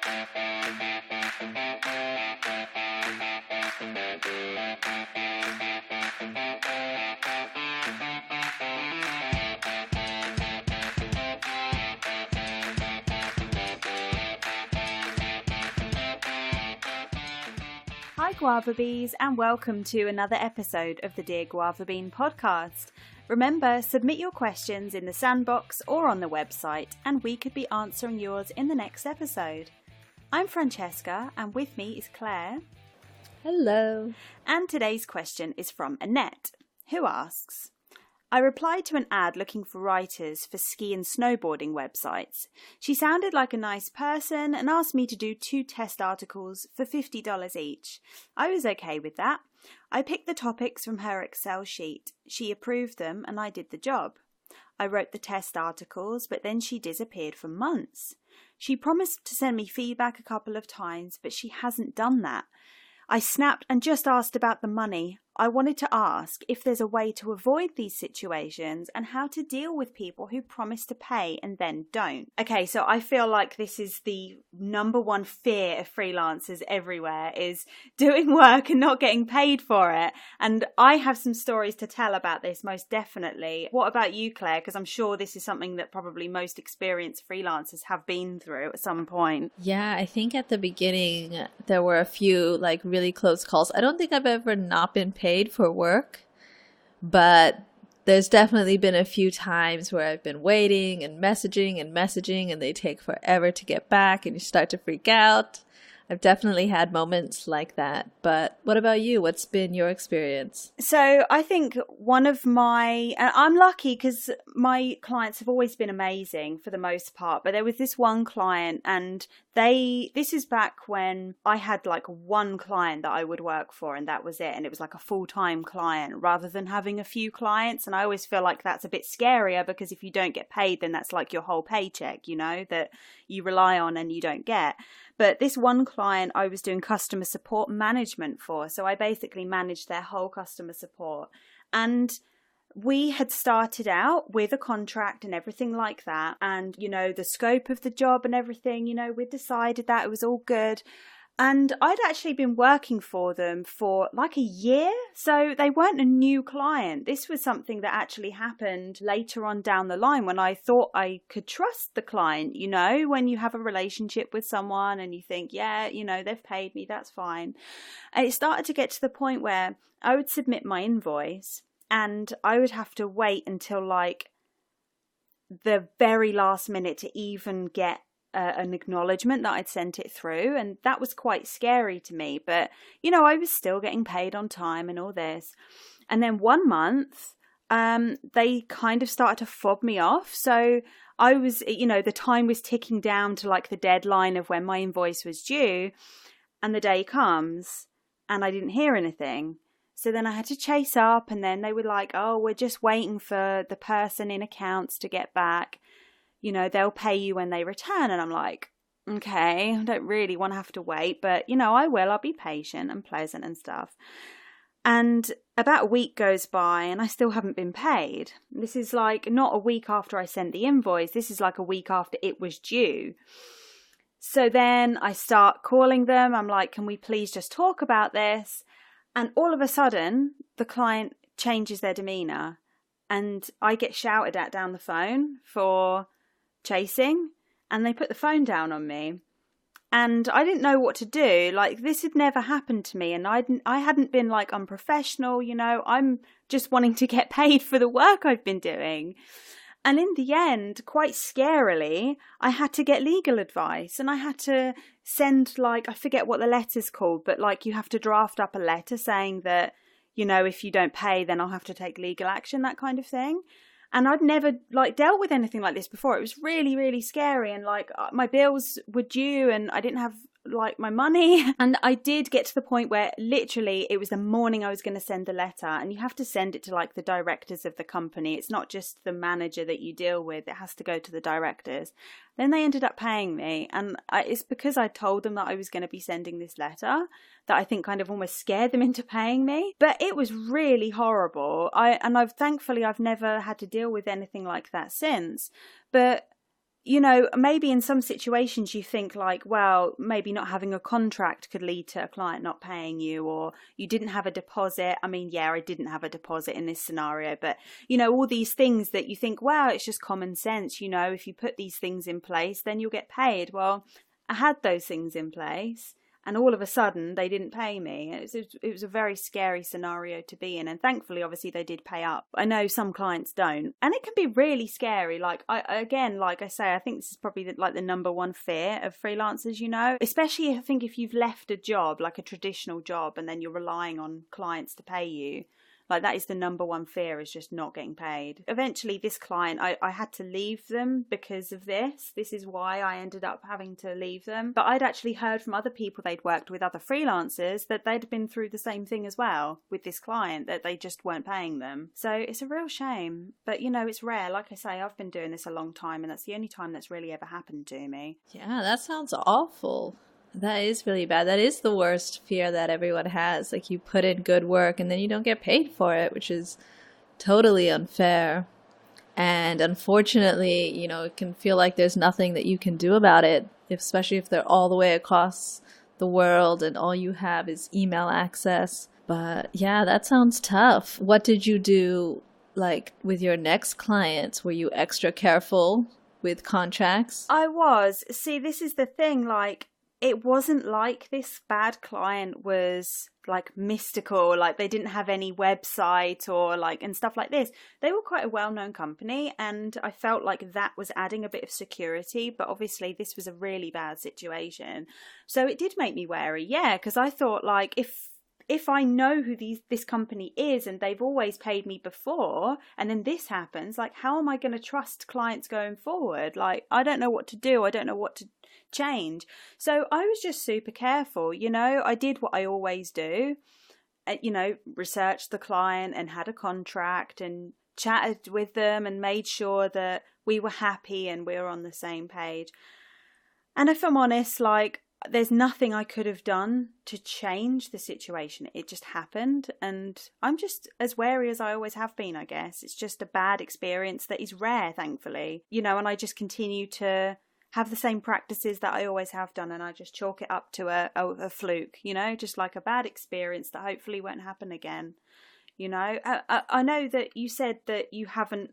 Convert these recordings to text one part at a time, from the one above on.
Hi Guava Bees, and welcome to another episode of the Dear Guava Bean podcast. Remember, submit your questions in the sandbox or on the website, and we could be answering yours in the next episode. I'm Francesca, and with me is Claire. Hello. And today's question is from Anete, who asks, I replied to an ad looking for writers for ski and snowboarding websites. She sounded like a nice person and asked me to do 2 test articles for $50 each. I was okay with that. I picked the topics from her Excel sheet. She approved them and I did the job. I wrote the test articles, but then she disappeared for months. She promised to send me feedback a couple of times, but she hasn't done that. I snapped and just asked about the money. I wanted to ask if there's a way to avoid these situations and how to deal with people who promise to pay and then don't. Okay, so I feel like this is the number one fear of freelancers everywhere, is doing work and not getting paid for it. And I have some stories to tell about this, most definitely. What about you, Claire? Because I'm sure this is something that probably most experienced freelancers have been through at some point. Yeah, I think at the beginning there were a few really close calls. I don't think I've ever not been paid for work, but there's definitely been a few times where I've been waiting and messaging and they take forever to get back and you start to freak out. I've definitely had moments like that. But what about you? What's been your experience? So I think I'm lucky because my clients have always been amazing for the most part. But there was this one client and this is back when I had one client that I would work for and that was it. And it was like a full-time client rather than having a few clients. And I always feel like that's a bit scarier because if you don't get paid, then that's like your whole paycheck, that you rely on and you don't get. But this one client I was doing customer support management for. So I basically managed their whole customer support. And we had started out with a contract and everything like that. And, the scope of the job and everything, we decided that it was all good. And I'd actually been working for them for a year. So they weren't a new client. This was something that actually happened later on down the line when I thought I could trust the client, when you have a relationship with someone and you think, yeah, they've paid me, that's fine. And it started to get to the point where I would submit my invoice and I would have to wait until the very last minute to even get an acknowledgement that I'd sent it through, and that was quite scary to me, but I was still getting paid on time and all this. And then one month they kind of started to fob me off, so I was the time was ticking down to the deadline of when my invoice was due, and the day comes and I didn't hear anything. So then I had to chase up, and then they were like, oh, we're just waiting for the person in accounts to get back. They'll pay you when they return. And I'm like, okay, I don't really want to have to wait, but I will. I'll be patient and pleasant and stuff. And about a week goes by and I still haven't been paid. This is not a week after I sent the invoice. This is a week after it was due. So then I start calling them. I'm like, can we please just talk about this? And all of a sudden, the client changes their demeanor and I get shouted at down the phone for chasing, and they put the phone down on me, and I didn't know what to do. This had never happened to me, and I hadn't been unprofessional. I'm just wanting to get paid for the work I've been doing. And in the end, quite scarily, I had to get legal advice, and I had to send I forget what the letter's called, but you have to draft up a letter saying that if you don't pay, then I'll have to take legal action, that kind of thing. And I'd never dealt with anything like this before. It was really, really scary. And my bills were due and I didn't have my money. And I did get to the point where literally it was the morning I was going to send the letter, and you have to send it to the directors of the company. It's not just the manager that you deal with. It has to go to the directors. Then they ended up paying me, and it's because I told them that I was going to be sending this letter that I think kind of almost scared them into paying me. But it was really horrible. I've thankfully never had to deal with anything like that since. But maybe in some situations you think like, well, maybe not having a contract could lead to a client not paying you, or you didn't have a deposit. I mean, yeah, I didn't have a deposit in this scenario, but all these things that you think, wow, it's just common sense. If you put these things in place, then you'll get paid. Well, I had those things in place, and all of a sudden they didn't pay me. It was a very scary scenario to be in, and thankfully, obviously, they did pay up. I know some clients don't, and it can be really scary. Like I say, I think this is probably the number one fear of freelancers. Especially I think if you've left a job, like a traditional job, and then you're relying on clients to pay you. Like, that is the number one fear, is just not getting paid. Eventually, this client, I had to leave them because of this. This is why I ended up having to leave them. But I'd actually heard from other people they'd worked with, other freelancers, that they'd been through the same thing as well with this client, that they just weren't paying them. So it's a real shame. But, it's rare. Like I say, I've been doing this a long time, and that's the only time that's really ever happened to me. Yeah, that sounds awful. That is really bad. That is the worst fear that everyone has. Like, you put in good work and then you don't get paid for it, which is totally unfair. And unfortunately, it can feel like there's nothing that you can do about it, especially if they're all the way across the world and all you have is email access. But yeah, that sounds tough. What did you do, like, with your next clients? Were you extra careful with contracts? I was. See, this is the thing, like, it wasn't like this bad client was like mystical, like they didn't have any website or and stuff like this. They were quite a well-known company, and I felt like that was adding a bit of security, but obviously this was a really bad situation. So it did make me wary, yeah, because I thought, like, if I know who this company is and they've always paid me before, and then this happens, like, how am I going to trust clients going forward? Like, I don't know what to do. I don't know what to change. So I was just super careful. I did what I always do. Researched the client and had a contract and chatted with them and made sure that we were happy and we were on the same page. And if I'm honest, like, there's nothing I could have done to change the situation. It just happened, and I'm just as wary as I always have been, I guess. It's just a bad experience that is rare, thankfully. And I just continue to have the same practices that I always have done, and I just chalk it up to a fluke, just like a bad experience that hopefully won't happen again. I know that you said that you haven't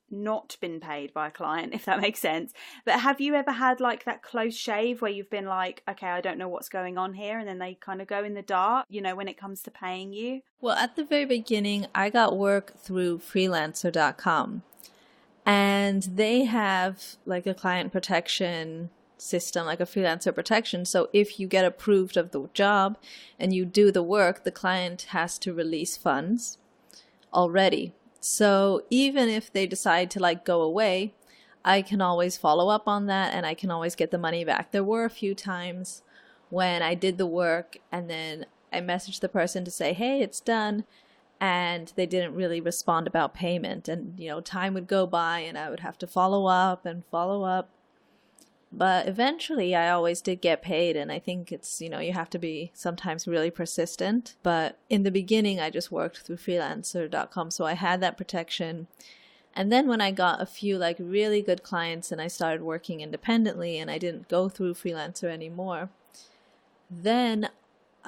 not been paid by a client, if that makes sense, but have you ever had like that close shave where you've been like, okay, I don't know what's going on here, and then they kind of go in the dark, when it comes to paying you? Well, at the very beginning, I got work through freelancer.com, and they have like a client protection system, like a freelancer protection. So if you get approved of the job and you do the work, the client has to release funds already. So even if they decide to like go away, I can always follow up on that and I can always get the money back. There were a few times when I did the work and then I messaged the person to say, hey, it's done. And they didn't really respond about payment. And, time would go by and I would have to follow up. But eventually I always did get paid. And I think it's, you have to be sometimes really persistent. But in the beginning, I just worked through freelancer.com. So I had that protection. And then when I got a few like really good clients and I started working independently and I didn't go through freelancer anymore, then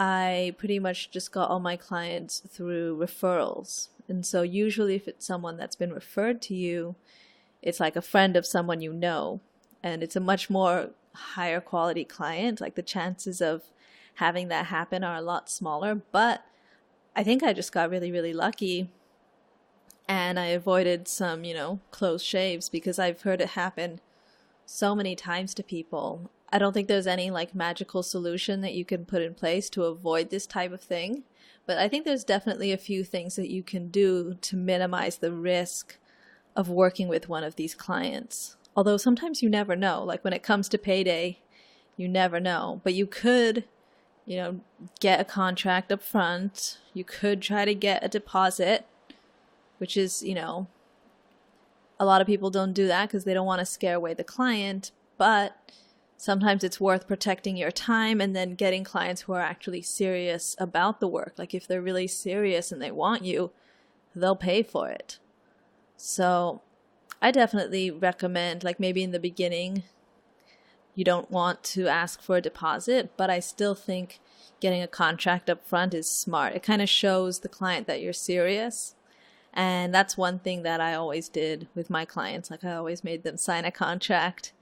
I pretty much just got all my clients through referrals. And so usually if it's someone that's been referred to you, it's like a friend of someone you know. And it's a much more higher quality client. Like the chances of having that happen are a lot smaller. But I think I just got really, really lucky. And I avoided some, close shaves because I've heard it happen so many times to people. I don't think there's any like magical solution that you can put in place to avoid this type of thing. But I think there's definitely a few things that you can do to minimize the risk of working with one of these clients. Although sometimes you never know. Like when it comes to payday, you never know. But you could, get a contract up front. You could try to get a deposit, which is, a lot of people don't do that because they don't want to scare away the client. But sometimes it's worth protecting your time and then getting clients who are actually serious about the work. Like if they're really serious and they want you, they'll pay for it. So I definitely recommend, like maybe in the beginning, you don't want to ask for a deposit, but I still think getting a contract up front is smart. It kind of shows the client that you're serious. And that's one thing that I always did with my clients. Like I always made them sign a contract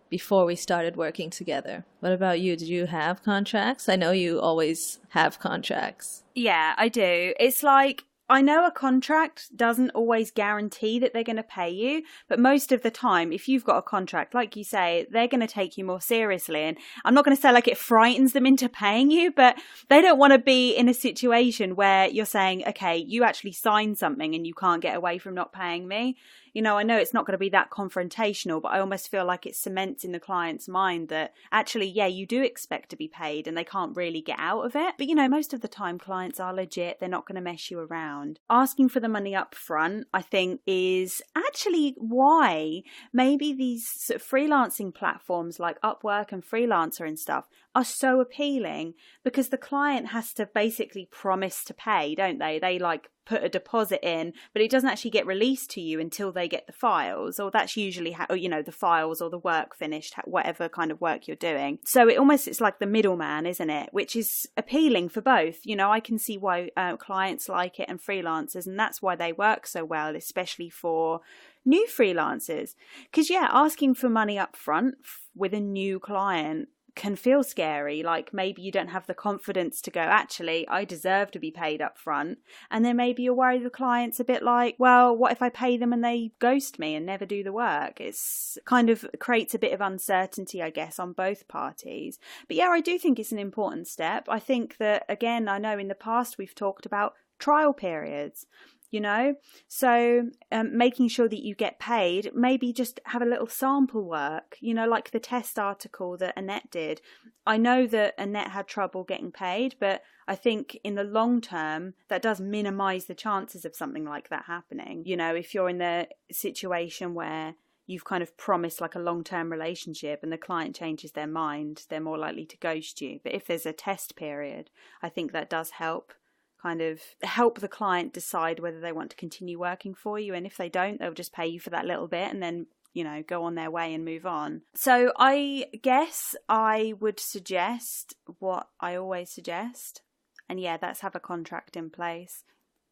before we started working together. What about you? Did you have contracts? I know you always have contracts. Yeah, I do. It's like, I know a contract doesn't always guarantee that they're going to pay you, but most of the time, if you've got a contract, like you say, they're going to take you more seriously. And I'm not going to say like it frightens them into paying you, but they don't want to be in a situation where you're saying, okay, you actually signed something and you can't get away from not paying me. You know, I know it's not going to be that confrontational, but I almost feel like it cements in the client's mind that actually, yeah, you do expect to be paid and they can't really get out of it. But, you know, most of the time clients are legit. They're not going to mess you around. Asking for the money up front, I think, is actually why maybe these sort of freelancing platforms like Upwork and Freelancer and stuff are so appealing, because the client has to basically promise to pay, don't they? They like put a deposit in, but it doesn't actually get released to you until they get the files, or that's usually how, you know, the files or the work finished, whatever kind of work you're doing. So it's like the middleman, isn't it? Which is appealing for both. You know, I can see why clients like it and freelancers, and that's why they work so well, especially for new freelancers. Because yeah, asking for money up front with a new client can feel scary. Like maybe you don't have the confidence to go, actually, I deserve to be paid up front. And then maybe you're worried the client's a bit like, well, what if I pay them and they ghost me and never do the work? It's kind of creates a bit of uncertainty, I guess, on both parties. But yeah, I do think it's an important step. I think that, again, I know in the past we've talked about trial periods. You know, so making sure that you get paid, maybe just have a little sample work, you know, like the test article that Anete did. I know that Anete had trouble getting paid, but I think in the long term, that does minimize the chances of something like that happening. You know, if you're in the situation where you've kind of promised like a long-term relationship and the client changes their mind, they're more likely to ghost you. But if there's a test period, I think that does help kind of help the client decide whether they want to continue working for you. And if they don't, they'll just pay you for that little bit and then, you know, go on their way and move on. So I guess I would suggest what I always suggest. And yeah, that's have a contract in place.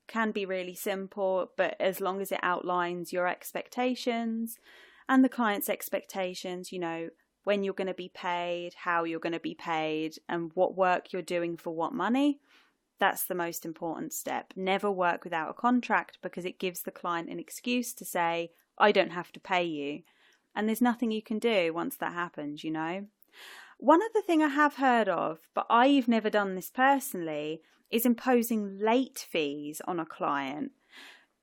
Can be really simple, but as long as it outlines your expectations and the client's expectations, you know, when you're going to be paid, how you're going to be paid, and what work you're doing for what money. That's the most important step. Never work without a contract, because it gives the client an excuse to say, I don't have to pay you. And there's nothing you can do once that happens, you know. One other thing I have heard of, but I've never done this personally, is imposing late fees on a client.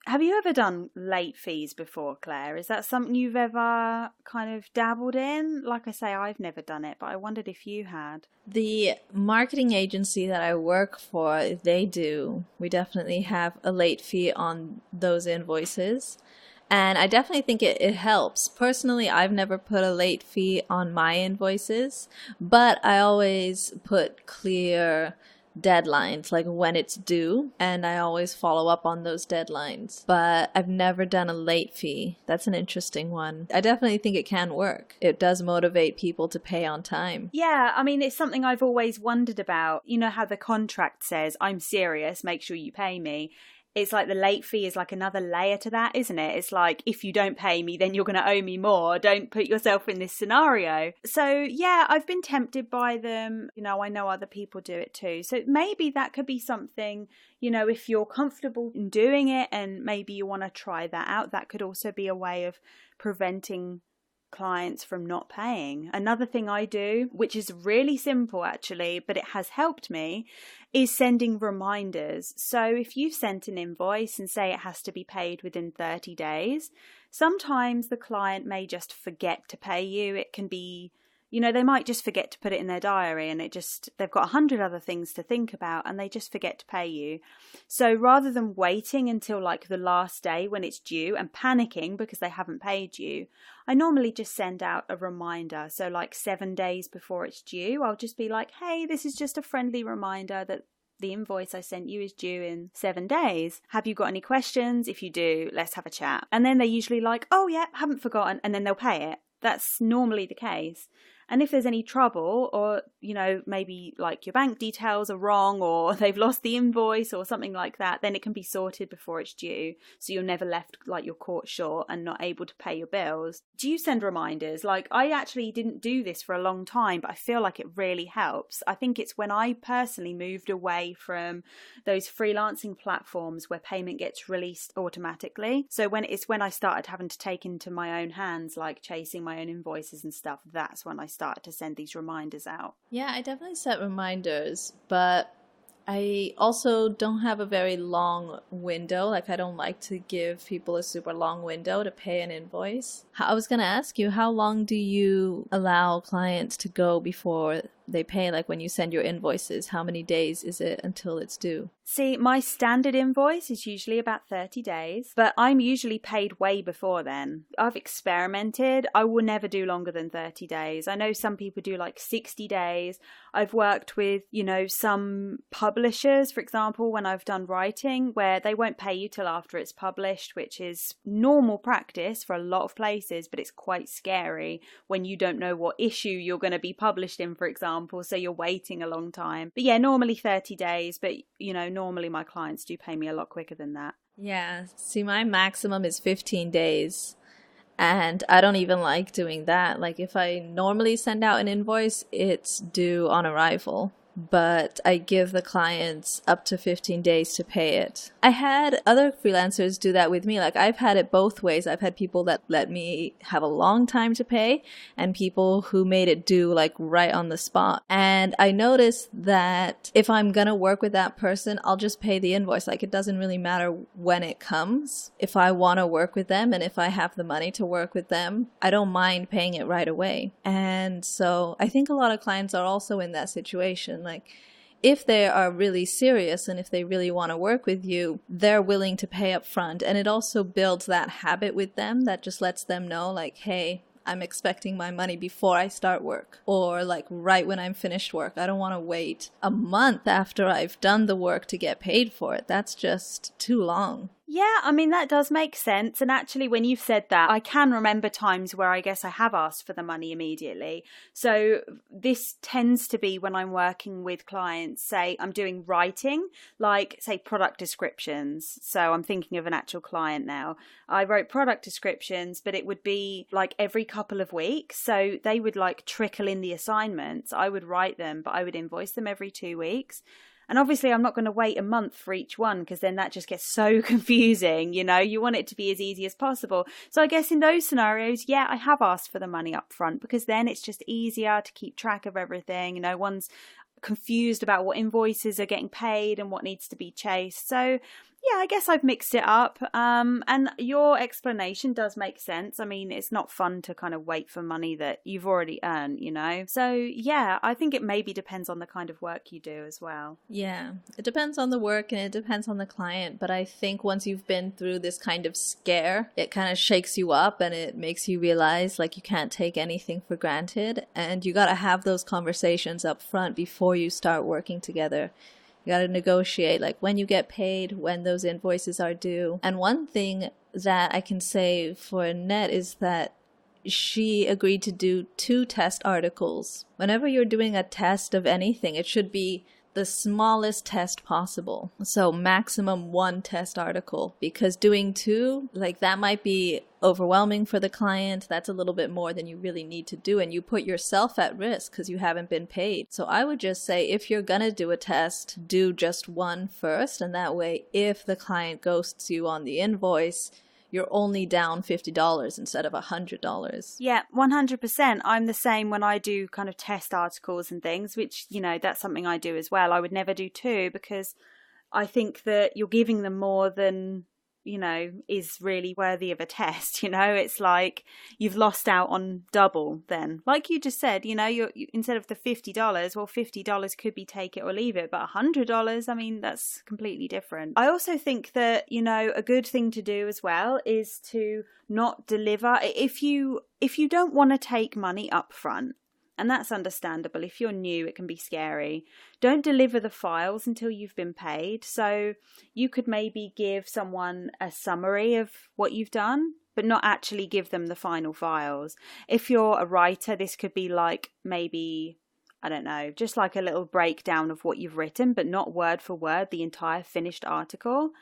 Have you ever done late fees before, Claire? Is that something you've ever kind of dabbled in? Like I say, I've never done it, but I wondered if you had. The marketing agency that I work for, they do. We definitely have a late fee on those invoices. And I definitely think it helps. Personally, I've never put a late fee on my invoices, but I always put clear deadlines, like when it's due, and I always follow up on those deadlines. But I've never done a late fee. That's an interesting one. I definitely think it can work. It does motivate people to pay on time. Yeah, I mean, it's something I've always wondered about. You know how the contract says, I'm serious, make sure you pay me. It's like the late fee is like another layer to that, isn't it? It's like, if you don't pay me, then you're going to owe me more. Don't put yourself in this scenario. So yeah, I've been tempted by them. You know, I know other people do it too. So maybe that could be something, you know, if you're comfortable in doing it and maybe you want to try that out, that could also be a way of preventing clients from not paying. Another thing I do, which is really simple actually, but it has helped me, is sending reminders. So if you've sent an invoice and say it has to be paid within 30 days, sometimes the client may just forget to pay you. It can be, you know, they might just forget to put it in their diary and they've got 100 other things to think about and they just forget to pay you. So rather than waiting until like the last day when it's due and panicking because they haven't paid you, I normally just send out a reminder. So like 7 days before it's due, I'll just be like, hey, this is just a friendly reminder that the invoice I sent you is due in 7 days. Have you got any questions? If you do, let's have a chat. And then they're usually like, oh yeah, haven't forgotten, and then they'll pay it. That's normally the case. And if there's any trouble, or, maybe like your bank details are wrong, or they've lost the invoice or something like that, then it can be sorted before it's due. So you're never left like you're caught short and not able to pay your bills. Do you send reminders? Like, I actually didn't do this for a long time, but I feel like it really helps. I think it's when I personally moved away from those freelancing platforms where payment gets released automatically. So when I started having to take into my own hands, like chasing my own invoices and stuff, that's when I started to send these reminders out. Yeah, I definitely set reminders, but I also don't have a very long window. Like, I don't like to give people a super long window to pay an invoice. I was going to ask you, how long do you allow clients to go before they pay? Like, when you send your invoices, how many days is it until it's due? See, my standard invoice is usually about 30 days, but I'm usually paid way before then. I've experimented. I will never do longer than 30 days. I know some people do like 60 days. I've worked with, some publishers, for example, when I've done writing, where they won't pay you till after it's published, which is normal practice for a lot of places, but it's quite scary when you don't know what issue you're going to be published in, for example, so you're waiting a long time. But yeah, normally 30 days, but normally my clients do pay me a lot quicker than that. Yeah, see, my maximum is 15 days. And I don't even like doing that. Like, if I normally send out an invoice, it's due on arrival. But I give the clients up to 15 days to pay it. I had other freelancers do that with me. Like, I've had it both ways. I've had people that let me have a long time to pay, and people who made it due like right on the spot. And I noticed that if I'm gonna work with that person, I'll just pay the invoice. Like, it doesn't really matter when it comes. If I want to work with them and if I have the money to work with them, I don't mind paying it right away. And so I think a lot of clients are also in that situation. Like, if they are really serious and if they really want to work with you, they're willing to pay up front. And it also builds that habit with them that just lets them know, like, hey, I'm expecting my money before I start work, or like right when I'm finished work. I don't want to wait a month after I've done the work to get paid for it. That's just too long. Yeah, I mean, that does make sense. And actually, when you've said that, I can remember times where I guess I have asked for the money immediately. So this tends to be when I'm working with clients, say I'm doing writing, like say product descriptions. So I'm thinking of an actual client now. I wrote product descriptions, but it would be like every couple of weeks. So they would like trickle in the assignments. I would write them, but I would invoice them every 2 weeks. And obviously, I'm not going to wait a month for each one, because then that just gets so confusing. You want it to be as easy as possible. So I guess in those scenarios, yeah, I have asked for the money up front, because then it's just easier to keep track of everything. No one's confused about what invoices are getting paid and what needs to be chased. So yeah, I guess I've mixed it up. And your explanation does make sense. I mean, it's not fun to kind of wait for money that you've already earned, So yeah, I think it maybe depends on the kind of work you do as well. Yeah, it depends on the work and it depends on the client. But I think once you've been through this kind of scare, it kind of shakes you up and it makes you realize like you can't take anything for granted. And you got to have those conversations up front before you start working together. You got to negotiate like when you get paid, when those invoices are due. And one thing that I can say for Anete is that she agreed to do 2 test articles. Whenever you're doing a test of anything, it should be the smallest test possible. So maximum 1 test article, because doing 2, like that might be overwhelming for the client. That's a little bit more than you really need to do. And you put yourself at risk because you haven't been paid. So I would just say if you're going to do a test, do just 1 first. And that way, if the client ghosts you on the invoice, you're only down $50 instead of $100. Yeah, 100%. I'm the same when I do kind of test articles and things, which, that's something I do as well. I would never do 2 because I think that you're giving them more than, is really worthy of a test. It's like you've lost out on double then. Like you just said, you're instead of the $50, well, $50 could be take it or leave it, but $100, I mean, that's completely different. I also think that, a good thing to do as well is to not deliver. If you don't want to take money up front, And that's understandable. If you're new, it can be scary. Don't deliver the files until you've been paid. So you could maybe give someone a summary of what you've done, but not actually give them the final files. If you're a writer, this could be like maybe, I don't know, just like a little breakdown of what you've written, but not word for word, the entire finished article.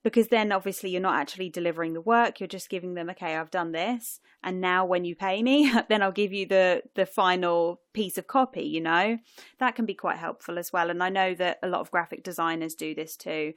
Because then obviously you're not actually delivering the work, you're just giving them, okay, I've done this, and now when you pay me, then I'll give you the final piece of copy, you know. That can be quite helpful as well. And I know that a lot of graphic designers do this too.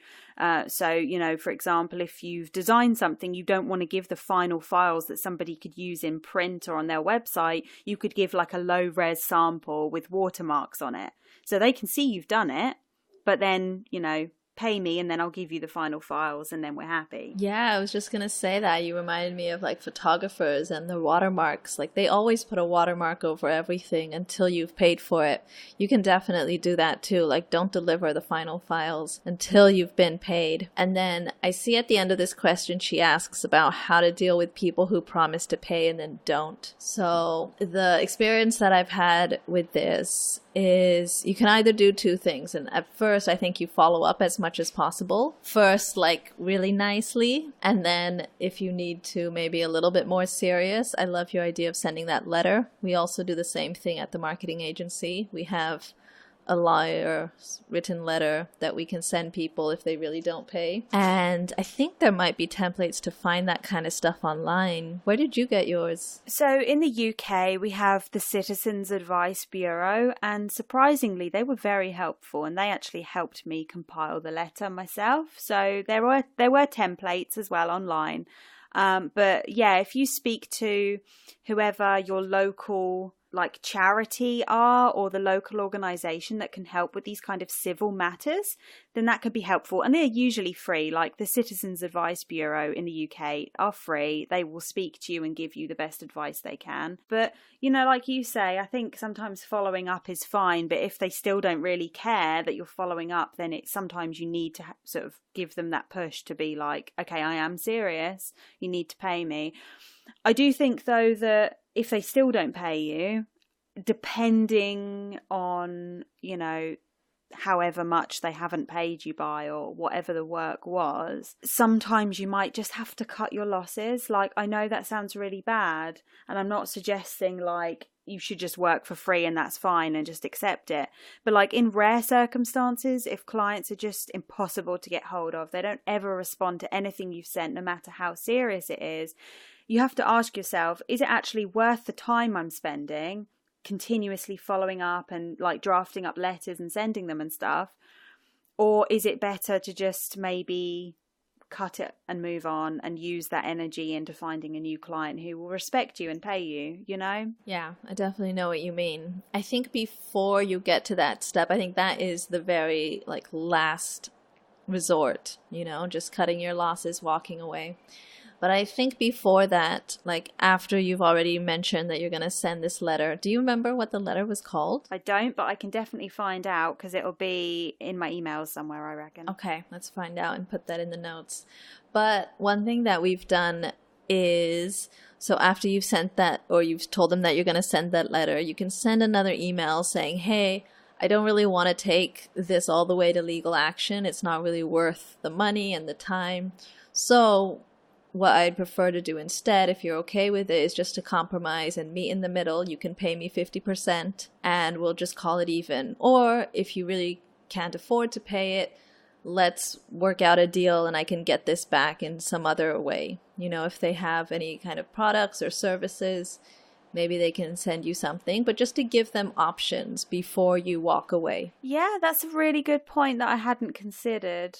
So, you know, for example, if you've designed something, you don't want to give the final files that somebody could use in print or on their website, you could give like a low-res sample with watermarks on it. So they can see you've done it, but then, you know, pay me and then I'll give you the final files and then we're happy. Yeah, I was just gonna say that. You reminded me of like photographers and the watermarks. Like they always put a watermark over everything until you've paid for it. You can definitely do that too. Like don't deliver the final files until you've been paid. And then I see at the end of this question, she asks about how to deal with people who promise to pay and then don't. So the experience that I've had with this is you can either do two things. And at first, I think you follow up as much as possible. First, like really nicely. And then if you need to, maybe a little bit more serious. I love your idea of sending that letter. We also do the same thing at the marketing agency. We have a lawyer's written letter that we can send people if they really don't pay. And I think there might be templates to find that kind of stuff online. Where did you get yours? So in the UK, we have the Citizens Advice Bureau, and surprisingly, they were very helpful, and they actually helped me compile the letter myself. So there were templates as well online. But yeah, if you speak to whoever your local like charity are or the local organization that can help with these kind of civil matters, then that could be helpful. And they're usually free. Like the Citizens Advice Bureau in the UK are free. They will speak to you and give you the best advice they can. But, you know, like you say, I think sometimes following up is fine. But if they still don't really care that you're following up, then sometimes you need to sort of give them that push to be like, okay, I am serious. You need to pay me. I do think, though, that if they still don't pay you, depending on, you know, however much they haven't paid you by or whatever the work was, sometimes you might just have to cut your losses. Like, I know that sounds really bad, and I'm not suggesting like you should just work for free and that's fine and just accept it. But like in rare circumstances, if clients are just impossible to get hold of, they don't ever respond to anything you've sent, no matter how serious it is, you have to ask yourself, is it actually worth the time I'm spending continuously following up and like drafting up letters and sending them and stuff? Or is it better to just maybe cut it and move on and use that energy into finding a new client who will respect you and pay you, you know? Yeah, I definitely know what you mean. I think before you get to that step, I think that is the very like last resort, you know, just cutting your losses, walking away. But I think before that, like after you've already mentioned that you're going to send this letter, do you remember what the letter was called? I don't, but I can definitely find out because it'll be in my emails somewhere, I reckon. Okay, let's find out and put that in the notes. But one thing that we've done is, so after you've sent that, or you've told them that you're going to send that letter, you can send another email saying, hey, I don't really want to take this all the way to legal action. It's not really worth the money and the time. So what I'd prefer to do instead, if you're okay with it, is just to compromise and meet in the middle. You can pay me 50% and we'll just call it even. Or if you really can't afford to pay it, let's work out a deal and I can get this back in some other way. You know, if they have any kind of products or services, maybe they can send you something, but just to give them options before you walk away. Yeah, that's a really good point that I hadn't considered.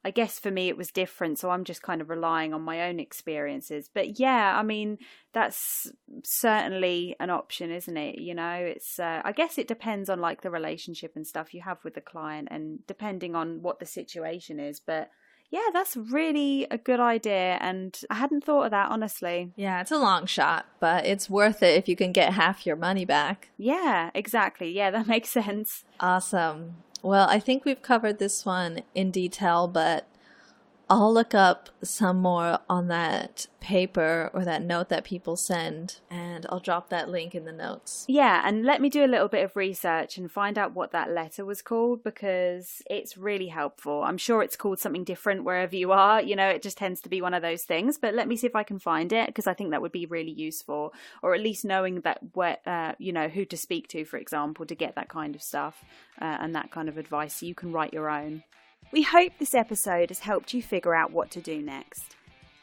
I guess for me it was different, so I'm just kind of relying on my own experiences. But yeah, I mean, that's certainly an option, isn't it? You know, it's I guess it depends on like the relationship and stuff you have with the client and depending on what the situation is. But yeah, that's really a good idea, and I hadn't thought of that, honestly. Yeah, it's a long shot, but it's worth it if you can get half your money back. Yeah, exactly. Yeah, that makes sense. Awesome. Well, I think we've covered this one in detail, but I'll look up some more on that paper or that note that people send, and I'll drop that link in the notes. Yeah, and let me do a little bit of research and find out what that letter was called, because it's really helpful. I'm sure it's called something different wherever you are. You know, it just tends to be one of those things. But let me see if I can find it, because I think that would be really useful, or at least knowing that who to speak to, for example, to get that kind of stuff and that kind of advice, so you can write your own. We hope this episode has helped you figure out what to do next.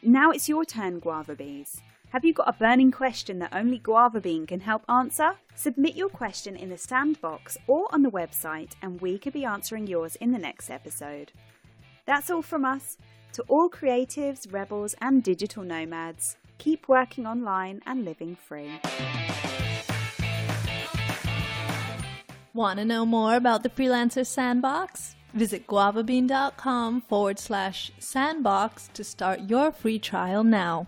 Now it's your turn, Guava Bees. Have you got a burning question that only Guava Bean can help answer? Submit your question in the sandbox or on the website, and we could be answering yours in the next episode. That's all from us. To all creatives, rebels, and digital nomads, keep working online and living free. Want to know more about the Freelancer Sandbox? Visit guavabean.com/sandbox to start your free trial now.